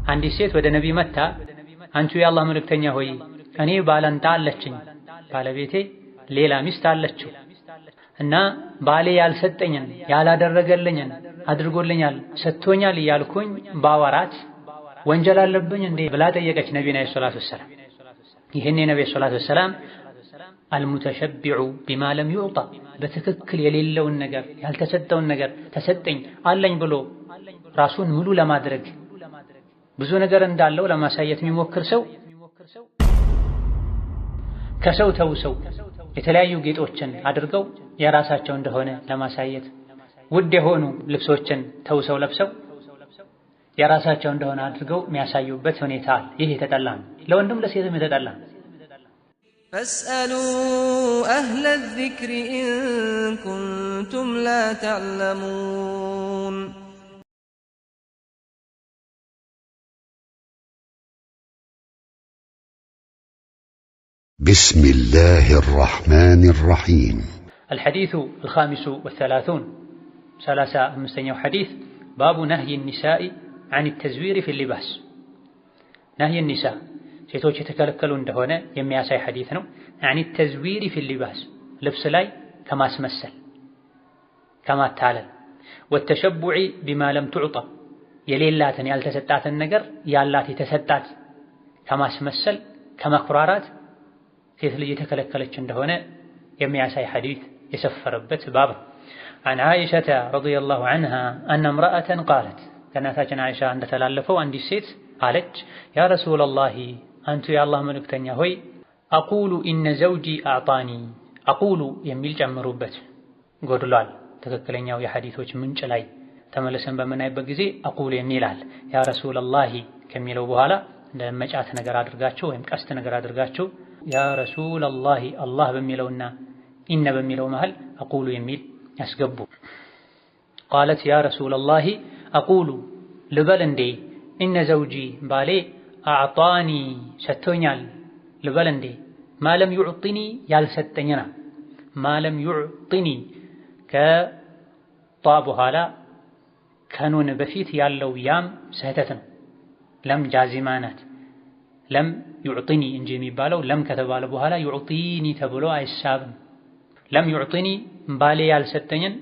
አንዲት ሴት ወደ ነቢ መጣ አንቺ የአላህ መልእክተኛ ሆይ እኔ ባላንጣ አለችኝ ባለቤቴ ሌላ ሚስት አለችው እና ባሌ ያልሰጠኝን ያላደረገልኝን አድርጎልኛል ሰጥቶኛል እያልኩኝ ባወራት ወንጀል አለብኝ እንዴ ብላ ጠየቀች ነብዩና ሰለላሁ ዐለይሂ ወሰለም። ይሄን ነብዩ ሰለላሁ ዐለይሂ ወሰለም አልሙተሸቢዑ ቢማ ለም ዩዕጣ በትክክል የሌለውን ነገር ያልተሰጠውን ነገር ተሰጠኝ አለኝ ብሎ ራሱን ሙሉ ለማድረግ ብዙ ነገር እንዳለው ለማሳየት የሚሞክር ሰው ከሰው ተውሰው የተለያዩ ጌጦችን አድርገው የራሳቸው እንደሆነ ለማሳየት ውድ የሆኑ ልብሶችን ተውሰው ለብሰው የራሳቸው እንደሆነ አድርገው የሚያሳዩበት ሁኔታ አለ። ይህ የተጠላ ነው፣ ለወንድም ለሴትም የተጠላ ነው። فاسألوا أهل الذكر إن كنتم لا تعلمون بسم الله الرحمن الرحيم الحديث الخامس والثلاثون 35 حديث باب نهي النساء عن التزوير في اللباس نهي النساء ሴቶች የተከለከሉ እንደሆነ የሚያሳይ ሐዲስ ነው። عن التزوير في اللباس ልብስ ላይ ከማስመሰል ከማታለል والتشبع بما لم تعطى የሌላትን ያልተሰጣትን ነገር ያላት የተሰጣት ከማስመሰል ከመኩራራት ሴት ልጅ የተከለከለች እንደሆነ የሚያሳይ ሐዲስ የሰፈረበት ባብ። عن عائشة رضي الله عنها أن امرأة قالت ከናታችን አይሻ እንደተላለፈው አንዲት ሴት አለች ያ ረሱላህ አንቱ የአላህ መልእክተኛ ሆይ አቁሉ ኢነ ዘውጂ አዕጣኒ አቁሉ የሚል ጨምሩበት ጎድሏል። ትክክለኛው የሐዲሶች ምንጭ ላይ ተመለሰን በምናይበት ጊዜ አቁሉ የሚላል ያ ረሱላህ ከሚለው በኋላ ለመጫት ነገር አድርጋችሁ ወይም ቀስት ነገር አድርጋችሁ ያ ረሱላህ አላህ በሚለውና ኢነ በሚለው መሃል አቁሉ የሚል ያስገቡ። ቃለት ያ ረሱላህ አቁሉ ልበል እንዴ ኢነ ዘውጂ ባሌ አዕጣኒ ሰጥቶኛል ልበል እንዴ ማለም ዩዕጢኒ ያልሰጠኝና ማለም ዩዕጢኒ ከጧ በኋላ ከኑን በፊት ያለው ያም ስህተት ነው። ለም ጃዚማ ናት። ለም ዩዕጢኒ እንጂ የሚባለው ለም ከተባለ በኋላ ዩዕጢኒ ተብሎ አይሳብም። ለም ዩዕጢኒ ባሌ ያልሰጠኝን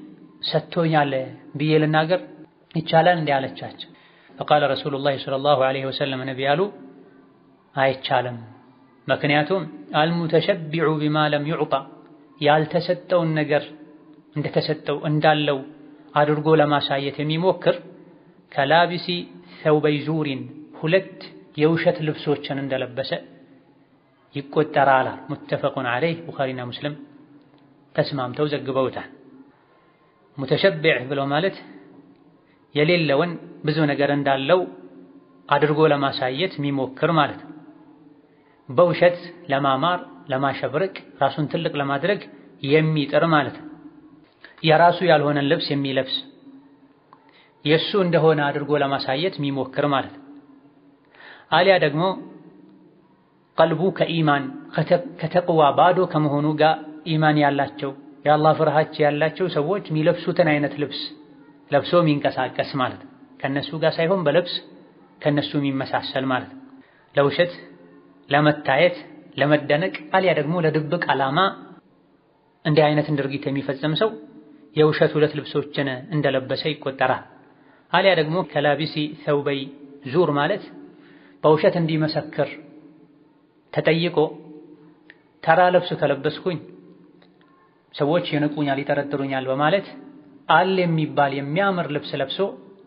ሰጥቶኛል ብዬ ልናገር ይቻላል እንዴ አለቻቸው። فقال رسول الله صلى الله عليه وسلم ነብዩ አሉ አይቻልም። ምክንያቱም አልሙተሸቢዑ ቢማ ለም ዩዕጣ ያልተሰጠውን ነገር እንደተሰጠው እንዳለው አድርጎ ለማሳየት የሚሞክር ከላቢሲ ሰውበይ ዙሪን ሁለት የውሸት ልብሶችን እንደለበሰ ይቆጠራል። ሙተፈቁን ዐለይህ ቡኻሪና ሙስሊም ተስማምተው ዘግበውታል። ሙተሸቢዕ ብሎ ማለት የሌለውን ብዙ ነገር እንዳለው አድርጎ ለማሳየት የሚሞክር ማለት ነው። በውሸት ለማማር ለማሸብረቅ ራሱን ትልቅ ለማድረግ የሚጥር ማለት ነው። የራሱ ያልሆነን ልብስ የሚለብስ የሱ እንደሆነ አድርጎ ለማሳየት የሚሞክር ማለት ነው። አሊያ ደግሞ ቀልቡ ከኢማን ከተቅዋ ባዶ ከመሆኑ ጋር ኢማን ያላቸው የአላህ ፍርሃት ያላቸው ሰዎች የሚለብሱትን አይነት ልብስ ለብሶ የሚንቀሳቀስ ማለት ነው። ከነሱ ጋር ሳይሆን በልብስ ከነሱ የሚመሳሰል ማለት ነው። ለውሸት ለመታየት ለመደነቅ አሊያ ደግሞ ለድብቅ ዓላማ እንዲህ አይነትን ድርጊት የሚፈጽም ሰው የውሸት ሁለት ልብሶችን እንደለበሰ ይቆጠራል። አሊያ ደግሞ ከላቢሲ ሰውበይ ዙር ማለት በውሸት እንዲመሰክር ተጠይቆ ተራ ልብስ ከለበስኩኝ ሰዎች ይንቁኛል ይጠረጥሩኛል በማለት አለ የሚባል የሚያምር ልብስ ለብሶ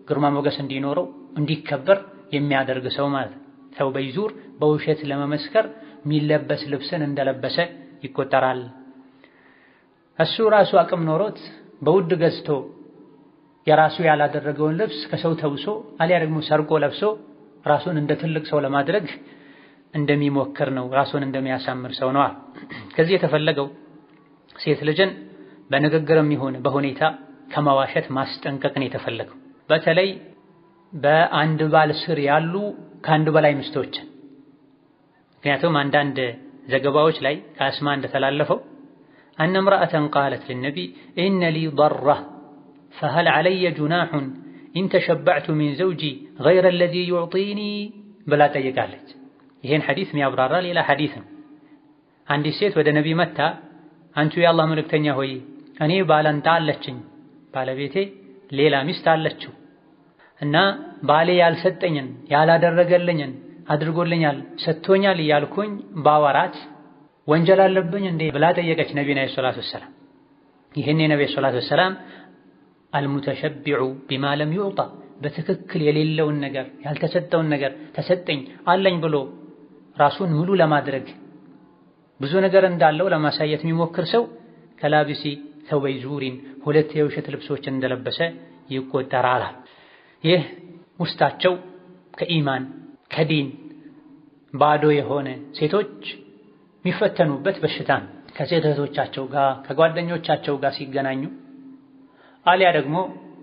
ግርማ ሞገስ እንዲኖረው እንዲከበር የሚያደርግ ሰው ማለት ነው። ሰውበይ ዙር በውሸት ለመመስከር የሚለበስ ልብስን እንደለበሰ ይቆጠራል። እሱ ራሱ አቅም ኖሮት በውድ ገዝቶ የራሱ ያላደረገውን ልብስ ከሰው ተውሶ አሊያ ደግሞ ሰርቆ ለብሶ ራሱን እንደ ትልቅ ሰው ለማድረግ እንደሚሞክር ነው፣ ራሱን እንደሚያሳምር ሰው ነው። ከዚህ የተፈለገው ሴት ልጅን በንግግርም ይሁን በሁኔታ ከመዋሸት ማስጠንቀቅ ነው የተፈለገው። በተለይ በአንድ ባል ስር ያሉ ከአንድ በላይ ሚስቶችን። ምክንያቱም አንዳንድ ዘገባዎች ላይ ከአስማ እንደተላለፈው أن امرأة قالت للنبي إن لي ضرة فهل علي جناح ኢን ተሸበዕቱ ሚን ዘውጂ ገይረ አለዚ ዩዕጢኒ ብላ ጠይቃለች። ይሄን ሐዲስ የሚያብራራ ሌላ ሐዲስ ነው። አንዲት ሴት ወደ ነቢ መታ አንቱ የአላህ መልእክተኛ ሆይ እኔ ባላንጣ አለችኝ፣ ባለቤቴ ሌላ ሚስት አለችው እና ባሌ ያልሰጠኝን ያላደረገልኝን አድርጎልኛል ሰጥቶኛል እያልኩኝ ባወራት ወንጀል አለብኝ እንዴ ብላ ጠየቀች ነቢዩና ሰለላሁ ዐለይሂ ወሰለም። ይህን የነቢዩ ሰለላሁ ዐለይሂ ወሰለም አልሙተሸቢዑ ቢማ ለም ዩዕጣ በትክክል የሌለውን ነገር ያልተሰጠውን ነገር ተሰጠኝ አለኝ ብሎ ራሱን ሙሉ ለማድረግ ብዙ ነገር እንዳለው ለማሳየት የሚሞክር ሰው ከላቢሲ ተውበይ ዙሪን ሁለት የውሸት ልብሶችን እንደለበሰ ይቆጠራል። ይህ ውስጣቸው ከኢማን ከዲን ባዶ የሆነ ሴቶች የሚፈተኑበት በሽታ ነው። ከሴት እህቶቻቸው ጋር ከጓደኞቻቸው ጋር ሲገናኙ አሊያ ደግሞ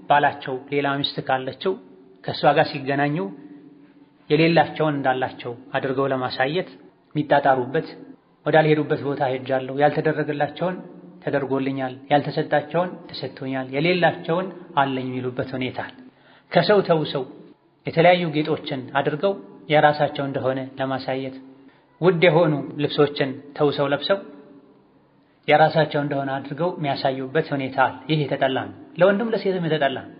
ባላቸው ሌላ ሚስት ካለችው ከእሷ ጋር ሲገናኙ የሌላቸውን እንዳላቸው አድርገው ለማሳየት የሚጣጣሩበት፣ ወዳልሄዱበት ቦታ ሄጃለሁ፣ ያልተደረገላቸውን ተደርጎልኛል፣ ያልተሰጣቸውን ተሰጥቶኛል፣ የሌላቸውን አለኝ የሚሉበት ሁኔታ ከሰው ተውሰው የተለያዩ ጌጦችን አድርገው የራሳቸው እንደሆነ ለማሳየት ውድ የሆኑ ልብሶችን ተውሰው ለብሰው የራሳቸው እንደሆነ አድርገው የሚያሳዩበት ሁኔታ አለ። ይህ የተጠላ ነው፣ ለወንድም ለሴትም የተጠላ ነው።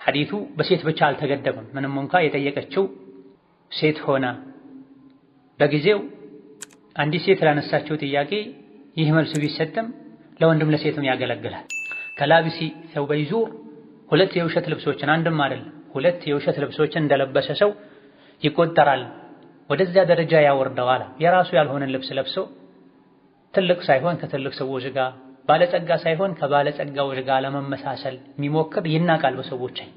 ሐዲቱ በሴት ብቻ አልተገደበም። ምንም እንኳ የጠየቀችው ሴት ሆና በጊዜው አንዲት ሴት ላነሳችው ጥያቄ ይህ መልስ ቢሰጥም ለወንድም ለሴትም ያገለግላል። ከላቢሲ ተውበይ ዙር ሁለት የውሸት ልብሶችን አንድም አይደለም ሁለት የውሸት ልብሶችን እንደለበሰ ሰው ይቆጠራል። ወደዚያ ደረጃ ያወርደዋል። የራሱ ያልሆነን ልብስ ለብሶ ትልቅ ሳይሆን ከትልቅ ሰዎች ጋር ባለጸጋ ሳይሆን ከባለጸጋዎች ጋር ለመመሳሰል የሚሞክር ይናቃል በሰዎች አይን፣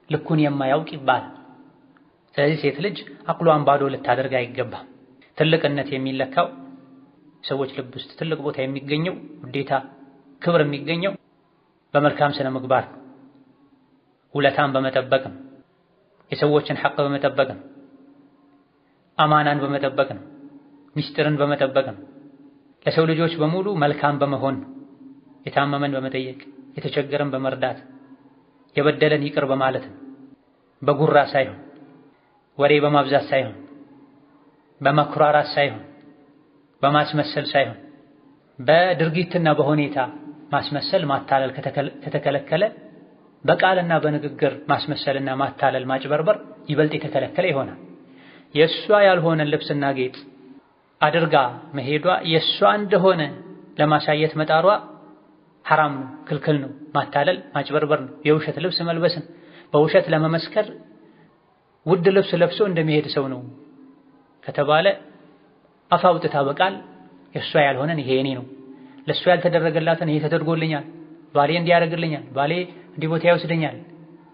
ልኩን የማያውቅ ይባላል። ስለዚህ ሴት ልጅ አቅሏን ባዶ ልታደርግ አይገባም። ትልቅነት የሚለካው ሰዎች ልብ ውስጥ ትልቅ ቦታ የሚገኘው ውዴታ፣ ክብር የሚገኘው በመልካም ስነ ምግባር ውለታን በመጠበቅም የሰዎችን ሐቅ በመጠበቅም አማናን በመጠበቅም ሚስጥርን በመጠበቅም ለሰው ልጆች በሙሉ መልካም በመሆን የታመመን በመጠየቅ የተቸገረን በመርዳት የበደለን ይቅር በማለት በጉራ ሳይሆን ወሬ በማብዛት ሳይሆን በመኩራራት ሳይሆን በማስመሰል ሳይሆን በድርጊትና በሁኔታ ማስመሰል ማታለል ከተከለከለ በቃልና በንግግር ማስመሰልና ማታለል ማጭበርበር ይበልጥ የተከለከለ ይሆናል። የእሷ ያልሆነን ልብስና ጌጥ አድርጋ መሄዷ የእሷ እንደሆነ ለማሳየት መጣሯ ሐራም ነው፣ ክልክል ነው። ማታለል ማጭበርበር ነው። የውሸት ልብስ መልበስን በውሸት ለመመስከር ውድ ልብስ ለብሶ እንደሚሄድ ሰው ነው ከተባለ አፍ አውጥታ በቃል የእሷ ያልሆነን ይሄ የኔ ነው፣ ለእሷ ያልተደረገላትን ይሄ ተደርጎልኛል፣ ባሌ እንዲያደርግልኛል፣ ባሌ እንዲህ ቦታ ይወስደኛል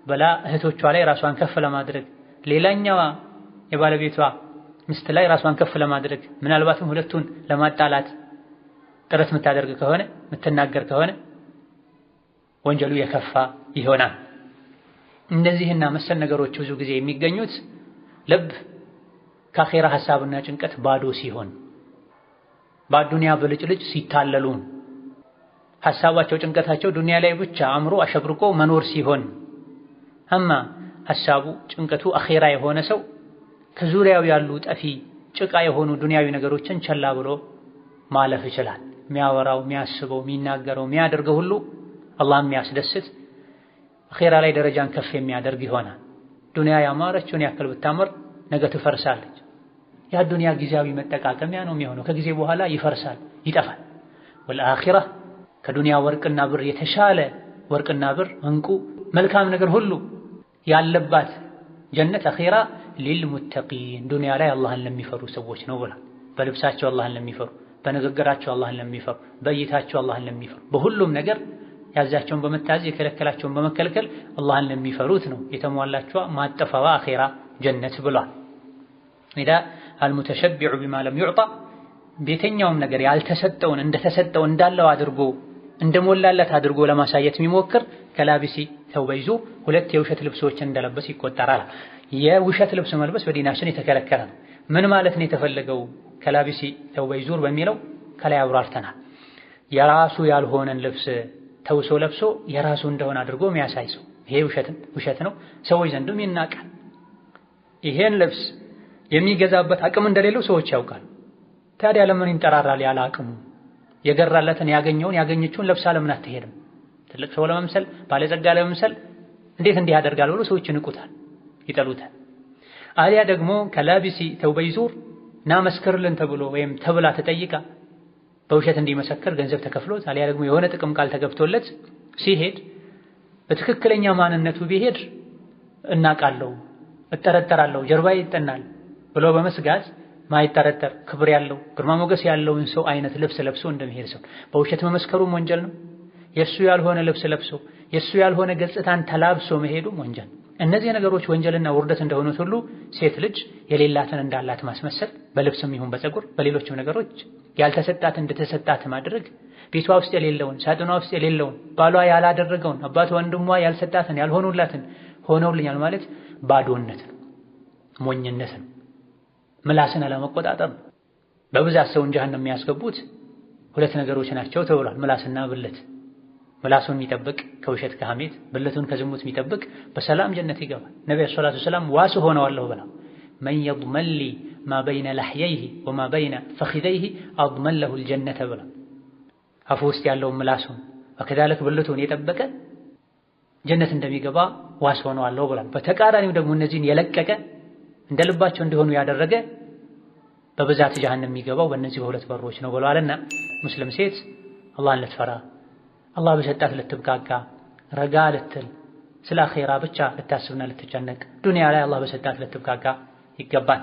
በላ እህቶቿ ላይ ራሷን ከፍ ለማድረግ ሌላኛዋ የባለቤቷ ሚስት ላይ ራሷን ከፍ ለማድረግ ምናልባትም ሁለቱን ለማጣላት ጥረት የምታደርግ ከሆነ የምትናገር ከሆነ ወንጀሉ የከፋ ይሆናል። እነዚህና መሰል ነገሮች ብዙ ጊዜ የሚገኙት ልብ ከአኼራ ሐሳብና ጭንቀት ባዶ ሲሆን፣ በዱንያ ብልጭልጭ ሲታለሉ፣ ሐሳባቸው ጭንቀታቸው ዱንያ ላይ ብቻ አእምሮ አሸብርቆ መኖር ሲሆን፣ አማ ሐሳቡ ጭንቀቱ አኼራ የሆነ ሰው ከዙሪያው ያሉ ጠፊ ጭቃ የሆኑ ዱንያዊ ነገሮችን ቸላ ብሎ ማለፍ ይችላል። የሚያወራው፣ የሚያስበው፣ የሚናገረው፣ የሚያደርገው ሁሉ አላህ የሚያስደስት አኼራ ላይ ደረጃን ከፍ የሚያደርግ ይሆናል። ዱንያ ያማረችውን ያክል ብታምር ነገ ትፈርሳለች። ያ ዱንያ ጊዜያዊ መጠቃቀሚያ ነው የሚሆነው፣ ከጊዜ በኋላ ይፈርሳል፣ ይጠፋል። ወልአኺራ ከዱንያ ወርቅና ብር የተሻለ ወርቅና ብር እንቁ መልካም ነገር ሁሉ ያለባት ጀነት አኺራ ሊልሙተቂን ዱንያ ላይ አላህን ለሚፈሩ ሰዎች ነው ብሏል። በልብሳቸው አላህን ለሚፈሩ፣ በንግግራቸው አላህን ለሚፈሩ፣ በእይታቸው አላህን ለሚፈሩ፣ በሁሉም ነገር ያዛቸውን በመታዘዝ የከለከላቸውን በመከልከል አላህን ለሚፈሩት ነው የተሟላቸው ማጠፋዋ አኺራ ጀነት ብሏል። ኢዳ አልሙተሸቢዑ ቢማ ለም ዩዕጣ በየትኛውም ነገር ያልተሰጠውን እንደተሰጠው እንዳለው አድርጎ እንደሞላለት አድርጎ ለማሳየት የሚሞክር ከላቢሲ ተውበይ ዙር ሁለት የውሸት ልብሶችን እንደለበስ ይቆጠራል። የውሸት ልብስ መልበስ በዲናችን የተከለከለ ነው። ምን ማለት ነው የተፈለገው ከላቢሲ ተውበይ ዙር በሚለው ከላይ አብራርተናል። የራሱ ያልሆነን ልብስ ተውሶ ለብሶ የራሱ እንደሆነ አድርጎ የሚያሳይ ሰው ይሄ ውሸት ነው፣ ሰዎች ዘንድም ይናቃል። ይሄን ልብስ የሚገዛበት አቅም እንደሌለው ሰዎች ያውቃሉ። ታዲያ ለምን ይንጠራራል? ያለ አቅሙ የገራለትን ያገኘችውን ለብሳ ለምን አትሄድም? ትልቅ ሰው ለመምሰል ባለጸጋ ለመምሰል እንዴት እንዲህ ያደርጋል ብሎ ሰዎች ይንቁታል፣ ይጠሉታል። አሊያ ደግሞ ከላቢሲ ተውበይዙር ና መስክርልን ተብሎ ወይም ተብላ ተጠይቃ በውሸት እንዲመሰክር ገንዘብ ተከፍሎት አሊያ ደግሞ የሆነ ጥቅም ቃል ተገብቶለት ሲሄድ በትክክለኛ ማንነቱ ቢሄድ እናቃለው፣ እጠረጠራለሁ፣ ጀርባዬ ይጠናል ብሎ በመስጋት ማይጠረጠር ክብር ያለው ግርማ ሞገስ ያለውን ሰው አይነት ልብስ ለብሶ እንደሚሄድ ሰው በውሸት መመስከሩም ወንጀል ነው። የሱ ያልሆነ ልብስ ለብሶ የሱ ያልሆነ ገጽታን ተላብሶ መሄዱም ወንጀል። እነዚህ ነገሮች ወንጀልና ውርደት እንደሆኑት ሁሉ ሴት ልጅ የሌላትን እንዳላት ማስመሰል በልብስም ይሁን በፀጉር በሌሎችም ነገሮች ያልተሰጣት እንደተሰጣት ማድረግ፣ ቤቷ ውስጥ የሌለውን ሳጥኗ ውስጥ የሌለውን ባሏ ያላደረገውን አባቷ ወንድሟ ያልሰጣትን ያልሆኑላትን ሆነውልኛል ማለት ባዶነት ነው፣ ሞኝነት ነው፣ ምላስን አለመቆጣጠር ነው። በብዛት ሰውን ጀሃነም የሚያስገቡት ሁለት ነገሮች ናቸው ተብሏል። ምላስና ብልት። ምላሱን የሚጠብቅ ከውሸት ከሐሜት፣ ብልቱን ከዝሙት የሚጠብቅ በሰላም ጀነት ይገባል። ነብዩ ሰለላሁ ዐለይሂ ወሰለም ዋስ ሆነዋለሁ ብላ መን የضመን ሊ ማ በይነ ለሕየይሂ ወማ በይነ ፈኺዘይሂ አضመን ለሁ አልጀነተ ብላ አፉ ውስጥ ያለውን ምላሱን ወከዛልክ ብልቱን የጠበቀ ጀነት እንደሚገባ ዋስ ሆነዋለሁ ብላ። በተቃራኒው ደግሞ እነዚህን የለቀቀ እንደ ልባቸው እንዲሆኑ ያደረገ በብዛት ጀሃነም የሚገባው በእነዚህ በሁለት በሮች ነው ብለዋልና ሙስሊም ሴት አላህን ልትፈራ አላህ በሰጣት ልትብቃቃ ረጋ ልትል ስለ አኺራ ብቻ ልታስብና ልትጨነቅ ዱንያ ላይ አላህ በሰጣት ልትብቃቃ ይገባል።